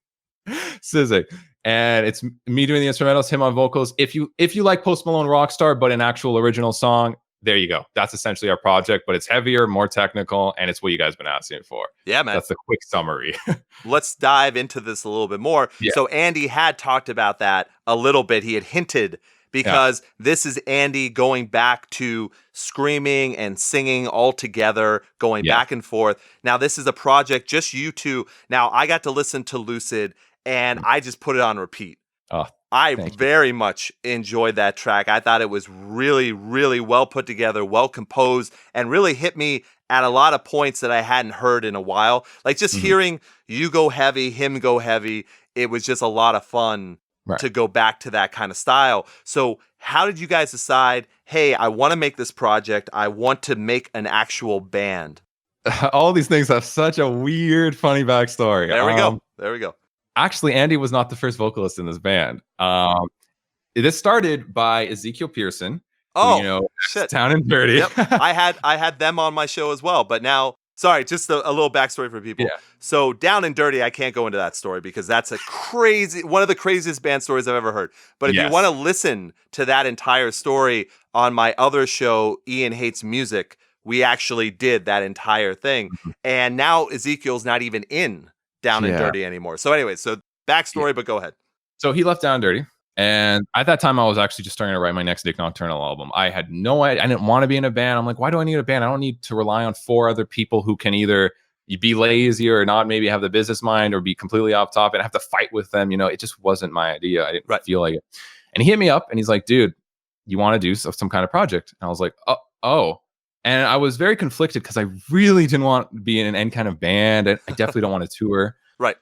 Cizek. And it's me doing the instrumentals, him on vocals. If you like Post Malone Rockstar, but an actual original song, there you go. That's essentially our project, but it's heavier, more technical, and it's what you guys have been asking for. Yeah, man. That's a quick summary. Let's dive into this a little bit more. Yeah. So Andy had talked about that a little bit. He had hinted, because this is Andy going back to screaming and singing all together, going back and forth. Now, this is a project, just you two. Now, I got to listen to Lucid, and I just put it on repeat. Oh, I very much enjoyed that track. I thought it was really, really well put together, well composed, and really hit me at a lot of points that I hadn't heard in a while. Like just hearing you go heavy, him go heavy, it was just a lot of fun to go back to that kind of style. So how did you guys decide, hey, I want to make this project, I want to make an actual band? All these things have such a weird, funny backstory. There we go. Actually, Andy was not the first vocalist in this band. this started by Ezekiel Pearson, Oh, who, you know, shit. Down and Dirty. Yep. I had them on my show as well, but now, sorry, just a little backstory for people. Yeah. So Down and Dirty, I can't go into that story because that's one of the craziest band stories I've ever heard. But if you want to listen to that entire story on my other show, Ian Hates Music, we actually did that entire thing. And now Ezekiel's not even in Down and Dirty anymore. So anyway, so backstory, but go ahead. So he left Down and Dirty. And at that time, I was actually just starting to write my next Nik Nocturnal album. I had no idea. I didn't want to be in a band. I'm like, why do I need a band? I don't need to rely on 4 other people who can either be lazy or not maybe have the business mind or be completely off top and have to fight with them. You know, it just wasn't my idea. I didn't feel like it. And he hit me up and he's like, dude, you want to do some kind of project? And I was like, oh. And I was very conflicted because I really didn't want to be in any kind of band. And I definitely don't want to tour. Right.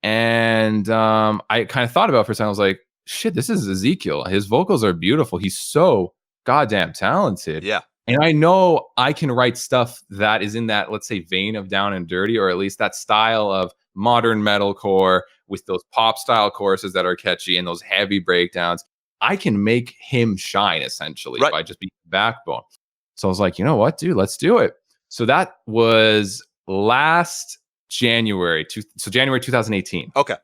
And I kind of thought about it for a second. I was like, shit, this is Ezekiel. His vocals are beautiful. He's so goddamn talented. Yeah. And I know I can write stuff that is in that, let's say, vein of Down and Dirty, or at least that style of modern metalcore with those pop style choruses that are catchy and those heavy breakdowns. I can make him shine essentially by just being the backbone. So I was like, you know what, dude, let's do it. So that was last January, January 2018. Okay.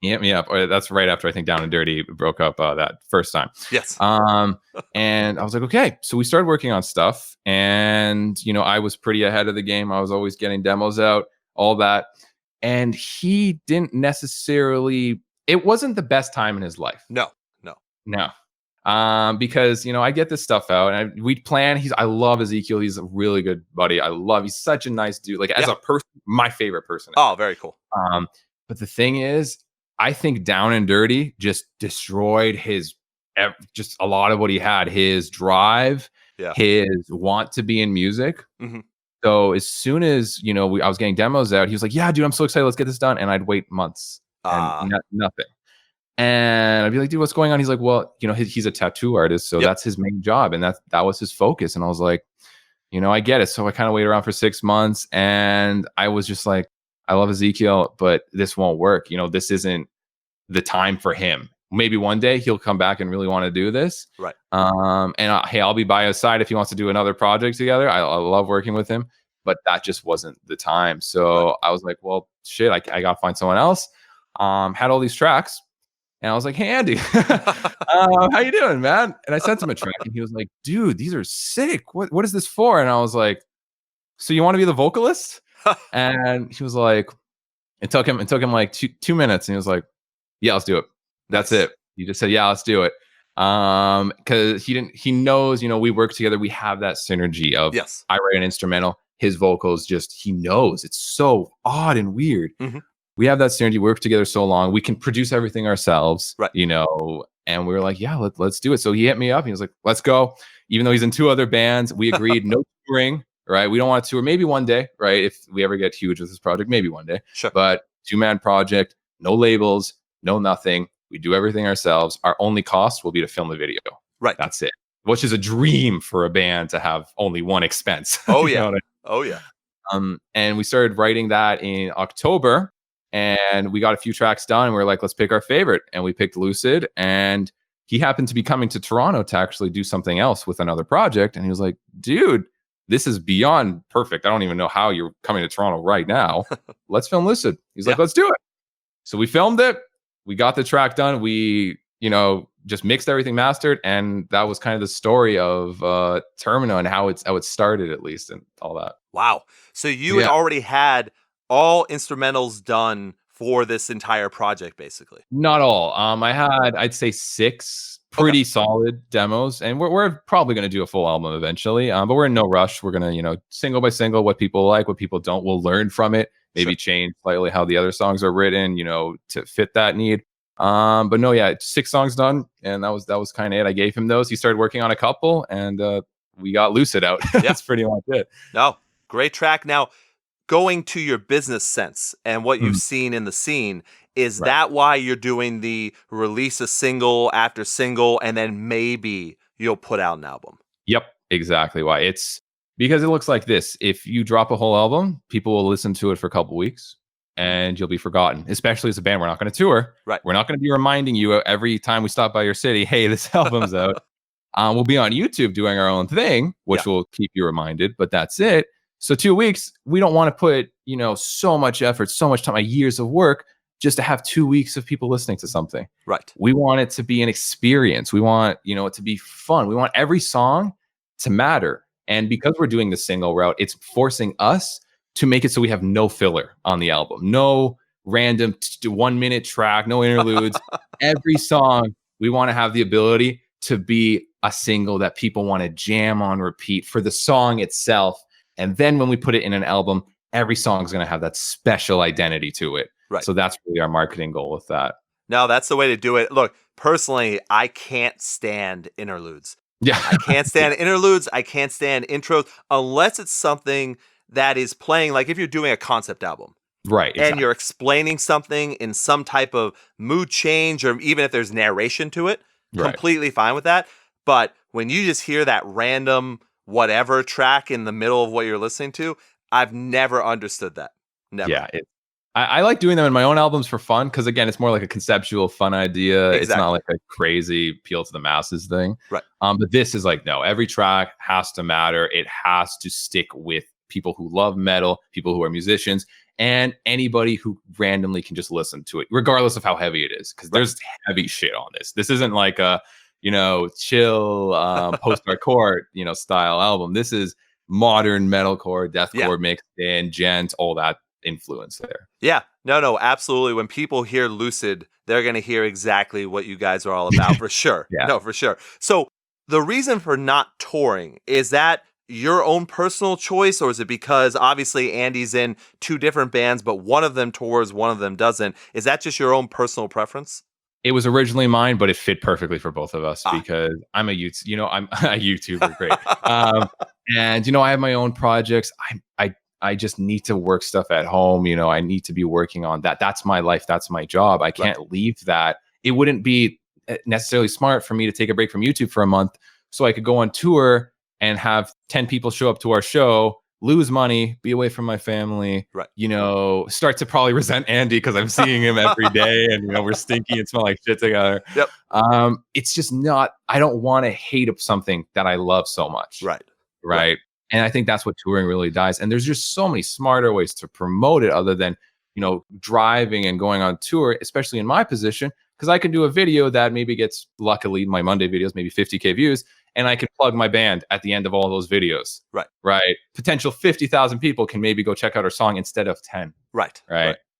Yeah. Or that's right after I think Down and Dirty broke up that first time. Yes. And I was like, okay. So we started working on stuff, and you know, I was pretty ahead of the game. I was always getting demos out, all that. And he didn't necessarily. It wasn't the best time in his life. No. Because you know, I get this stuff out and we plan. I love Ezekiel. He's a really good buddy. He's such a nice dude. Like as a person, my favorite person. Oh, very cool. But the thing is, I think Down and Dirty just destroyed just a lot of what he had, his drive, his want to be in music. Mm-hmm. So as soon as, you know, I was getting demos out, he was like, yeah, dude, I'm so excited. Let's get this done. And I'd wait months and nothing. And I'd be like, dude, what's going on? He's like, well, you know, he's a tattoo artist. So that's his main job. And that was his focus. And I was like, you know, I get it. So I kind of waited around for 6 months and I was just like, I love Ezekiel, but this won't work. You know, this isn't the time for him. Maybe one day he'll come back and really want to do this. Right. Hey, I'll be by his side if he wants to do another project together. I love working with him, but that just wasn't the time. So I was like, well, shit, I got to find someone else. Had all these tracks. And I was like, hey, Andy, how you doing, man? And I sent him a track and he was like, dude, these are sick. What is this for? And I was like, so you want to be the vocalist? And he was like, it took him like 2 minutes. And he was like, yeah, let's do it. That's it. He just said, yeah, let's do it. Cause he knows, you know, we work together. We have that synergy of I write an instrumental, his vocals, he knows. It's so odd and weird. Mm-hmm. We have that synergy, work together so long. We can produce everything ourselves, right? You know, and we were like, yeah, let's do it. So he hit me up. He was like, let's go. Even though he's in 2 other bands, we agreed no touring, right? We don't want to tour. Maybe one day, right? If we ever get huge with this project, maybe one day. Sure. But 2-man project, no labels, no nothing. We do everything ourselves. Our only cost will be to film the video. Right. That's it. Which is a dream for a band to have only one expense. Oh yeah. Oh yeah. And we started writing that in October. And we got a few tracks done and we were like, let's pick our favorite. And we picked Lucid. And he happened to be coming to Toronto to actually do something else with another project. And he was like, dude, this is beyond perfect. I don't even know how you're coming to Toronto right now. Let's film Lucid. He's like, let's do it. So we filmed it. We got the track done. We, you know, just mixed everything, mastered. And that was kind of the story of Termina and how it started, at least, and all that. Wow. So you had already had all instrumentals done for this entire project, basically? Not all. I had, I'd say 6 pretty solid demos, and we're probably going to do a full album eventually. But we're in no rush. We're going to, you know, single by single, what people like, what people don't. We'll learn from it. Maybe change slightly how the other songs are written, you know, to fit that need. But no, 6 songs done, and that was kind of it. I gave him those. He started working on a couple, and we got Lucid out. That's pretty much it. No, great track. Now, going to your business sense and what you've seen in the scene, is that why you're doing the release a single after single and then maybe you'll put out an album? Yep, exactly why. It's because it looks like this. If you drop a whole album, people will listen to it for a couple weeks. and you'll be forgotten, especially as a band. We're not going to tour. Right. We're not going to be reminding you every time we stop by your city, hey, this album's out. We'll be on YouTube doing our own thing, which will keep you reminded, but that's it. So 2 weeks, we don't want to put, so much effort, so much time, years of work just to have 2 weeks of people listening to something. Right. We want it to be an experience. We want, it to be fun. We want every song to matter. And because we're doing the single route, it's forcing us to make it so we have no filler on the album, no random 1 minute track, no interludes. Every song, we want to have the ability to be a single that people want to jam on repeat for the song itself. And then when we put it in an album, every song is going to have that special identity to it. Right. So that's really our marketing goal with that. No, that's the way to do it. Look, personally, I can't stand interludes. Yeah. I can't stand interludes. I can't stand intros unless it's something that is playing, like if you're doing a concept album. Right. Exactly. And you're explaining something in some type of mood change, or even if there's narration to it, completely fine with that. But when you just hear that random whatever track in the middle of what you're listening to, I've never understood that. Never. Yeah. I like doing them in my own albums for fun because, again, it's more like a conceptual, fun idea. Exactly. It's not like a crazy appeal to the masses thing. Right. But this is like, no, every track has to matter. It has to stick with people who love metal, people who are musicians, and anybody who randomly can just listen to it, regardless of how heavy it is, because there's heavy shit on this. This isn't like a, chill post-hardcore, style album. This is modern metalcore, deathcore mixed in, gent, all that influence there. Yeah, no, absolutely. When people hear Lucid, they're going to hear exactly what you guys are all about for sure. Yeah. No, for sure. So the reason for not touring, is that your own personal choice, or is it because obviously Andy's in two different bands, but one of them tours, one of them doesn't? Is that just your own personal preference? It was originally mine, but it fit perfectly for both of us because I'm a I'm a YouTuber, great. And I have my own projects. I just need to work stuff at home. I need to be working on that. That's my life. That's my job. I can't leave that. It wouldn't be necessarily smart for me to take a break from YouTube for a month so I could go on tour and have 10 people show up to our show, lose money, be away from my family, start to probably resent Andy because I'm seeing him every day and, we're stinky and smell like shit together. Yep. It's just not, I don't want to hate up something that I love so much. Right. And I think that's what touring really does. And there's just so many smarter ways to promote it other than, driving and going on tour, especially in my position, because I can do a video that maybe gets, luckily, my Monday videos, maybe 50K views, and I can plug my band at the end of all those videos. Right. Potential 50,000 people can maybe go check out our song instead of 10. Right.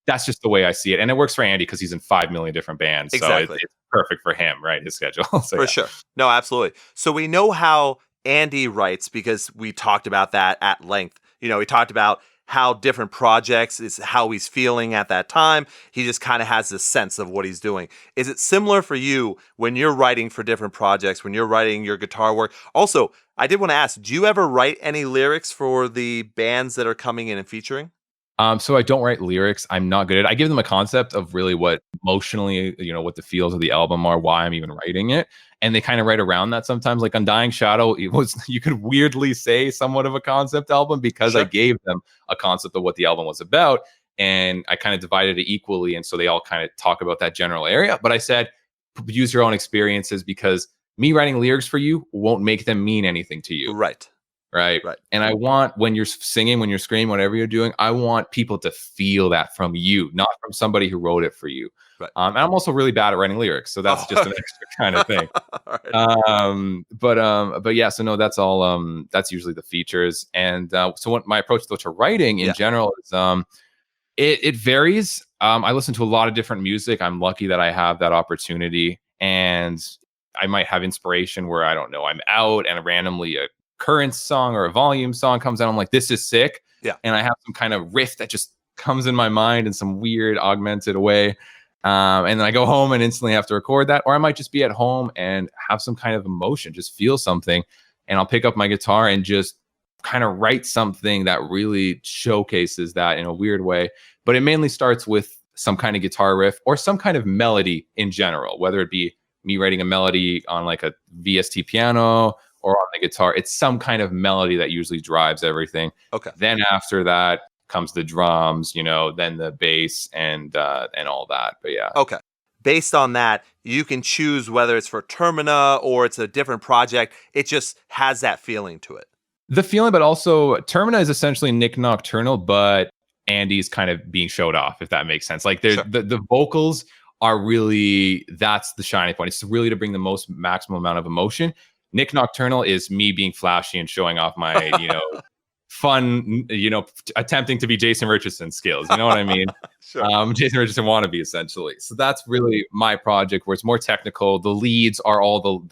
That's just the way I see it. And it works for Andy because he's in 5 million different bands. Exactly. So it's perfect for him, right? His schedule. So, for sure. No, absolutely. So we know how Andy writes because we talked about that at length. We talked about how different projects is how he's feeling at that time. He just kind of has this sense of what he's doing. Is it similar for you when you're writing for different projects, when you're writing your guitar work? Also, I did want to ask, do you ever write any lyrics for the bands that are coming in and featuring? So I don't write lyrics. I'm not good at it. I give them a concept of really what emotionally, what the feels of the album are, why I'm even writing it. And they kind of write around that sometimes. Like Undying Shadow, you could weirdly say somewhat of a concept album because I gave them a concept of what the album was about. And I kind of divided it equally. And so they all kind of talk about that general area. But I said, use your own experiences because me writing lyrics for you won't make them mean anything to you. Right. And I want, when you're singing, when you're screaming, whatever you're doing, I want people to feel that from you, not from somebody who wrote it for you. And I'm also really bad at writing lyrics, so that's just an extra kind of thing. But yeah, so no, that's all. That's usually the features. And so what my approach though to writing in general is, it varies. I listen to a lot of different music. I'm lucky that I have that opportunity, and I might have inspiration where I don't know, I'm out and randomly a current song or a volume song comes out. I'm like, this is sick. And I have some kind of riff that just comes in my mind in some weird augmented way. And then I go home and instantly have to record that. Or I might just be at home and have some kind of emotion, just feel something. And I'll pick up my guitar and just kind of write something that really showcases that in a weird way. But it mainly starts with some kind of guitar riff or some kind of melody in general, whether it be me writing a melody on like a VST piano or on the guitar. It's some kind of melody that usually drives everything. Then after that, comes the drums, then the bass and all that. But yeah. Okay. Based on that, you can choose whether it's for Termina or it's a different project. It just has that feeling to it. The feeling, but also Termina is essentially Nik Nocturnal, but Andy's kind of being showed off, if that makes sense. Like Sure. the vocals are really, that's the shining point. It's really to bring the most maximum amount of emotion. Nik Nocturnal is me being flashy and showing off my, fun, attempting to be Jason Richardson skills. You know what I mean? Sure. Jason Richardson wannabe, essentially. So that's really my project where it's more technical. The leads are all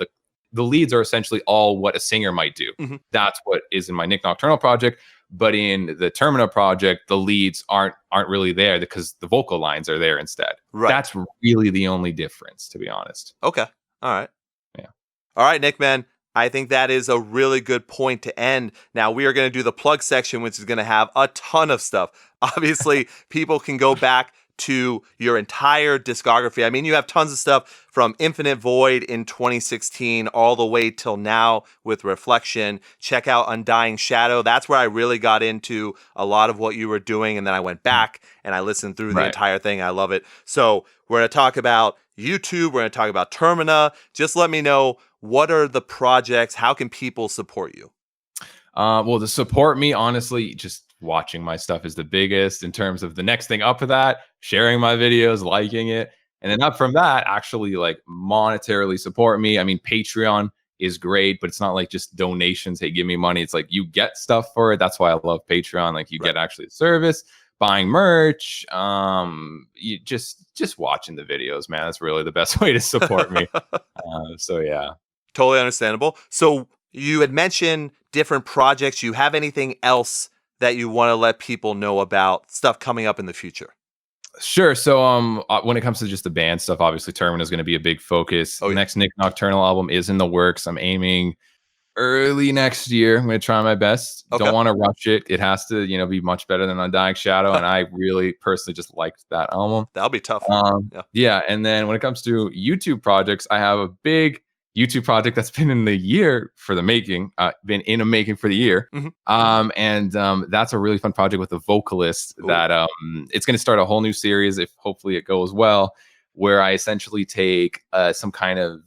the leads are essentially all what a singer might do. Mhm. That's what is in my Nik Nocturnal project. But in the Termina project, the leads aren't really there because the vocal lines are there instead. Right. That's really the only difference, to be honest. Okay. All right. Yeah. All right, Nick, man. I think that is a really good point to end. Now, we are going to do the plug section, which is going to have a ton of stuff. Obviously, people can go back to your entire discography. I mean, you have tons of stuff from Infinite Void in 2016 all the way till now with Reflection. Check out Undying Shadow. That's where I really got into a lot of what you were doing. And then I went back and I listened through the entire thing. I love it. So we're going to talk about YouTube. We're going to talk about Termina. Just let me know, what are the projects? How can people support you? Well, to support me, honestly, just watching my stuff is the biggest in terms of the next thing up to that, sharing my videos, liking it. And then up from that, actually like monetarily support me. I mean, Patreon is great, but it's not like just donations. Hey, give me money. It's like you get stuff for it. That's why I love Patreon. Like you get actually the service, buying merch, you just watching the videos, man. That's really the best way to support me. So yeah. Totally understandable. So you had mentioned different projects. You have anything else that you want to let people know about, stuff coming up in the future? Sure. So when it comes to just the band stuff, obviously Termina is going to be a big focus. The next Nik Nocturnal album is in the works. I'm aiming early next year. I'm going to try my best. Okay. Don't want to rush it. It has to, be much better than Undying Shadow. And I really personally just liked that album. That'll be tough. Yeah. And then when it comes to YouTube projects, I have a big YouTube project that's been in the year for the making, been in a making for the year. And that's a really fun project with a vocalist that it's going to start a whole new series if hopefully it goes well, where I essentially take some kind of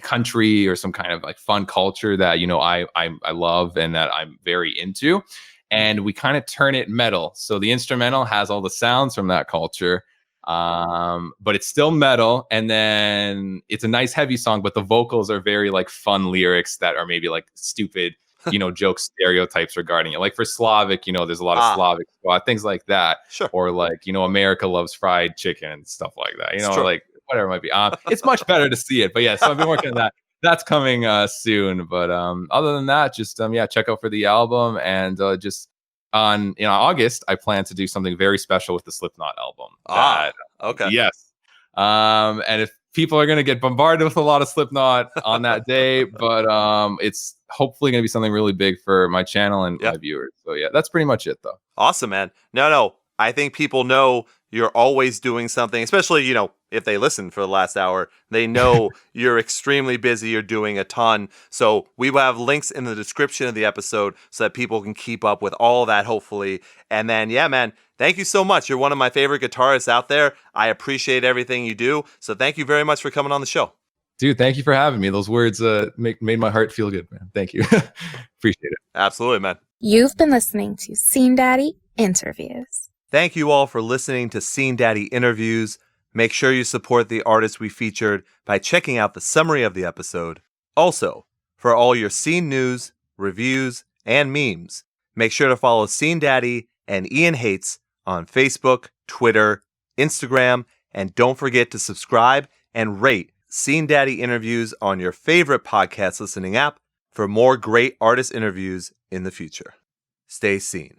country or some kind of like fun culture that, I love and that I'm very into. And we kind of turn it metal. So the instrumental has all the sounds from that culture. But it's still metal, and then it's a nice heavy song, but the vocals are very like fun lyrics that are maybe like stupid, joke stereotypes regarding it. Like for Slavic, there's a lot of Slavic things like that. Sure. Or like, America loves fried chicken and stuff like that. Like whatever it might be. It's much better to see it. But yeah, so I've been working on that. That's coming soon. But other than that, just check out for the album and just on August, I plan to do something very special with the Slipknot album. Okay. Yes. And if people are going to get bombarded with a lot of Slipknot on that day, but it's hopefully going to be something really big for my channel and my viewers. So yeah, that's pretty much it though. Awesome, man. No. I think people know you're always doing something, especially, if they listen for the last hour, they know you're extremely busy. You're doing a ton. So we will have links in the description of the episode so that people can keep up with all that, hopefully. And then, yeah, man, thank you so much. You're one of my favorite guitarists out there. I appreciate everything you do. So thank you very much for coming on the show. Dude, thank you for having me. Those words made my heart feel good, man. Thank you. Appreciate it. Absolutely, man. You've been listening to Scene Daddy Interviews. Thank you all for listening to Scene Daddy Interviews. Make sure you support the artists we featured by checking out the summary of the episode. Also, for all your scene news, reviews, and memes, make sure to follow Scene Daddy and Ian Hates on Facebook, Twitter, Instagram, and don't forget to subscribe and rate Scene Daddy Interviews on your favorite podcast listening app for more great artist interviews in the future. Stay seen.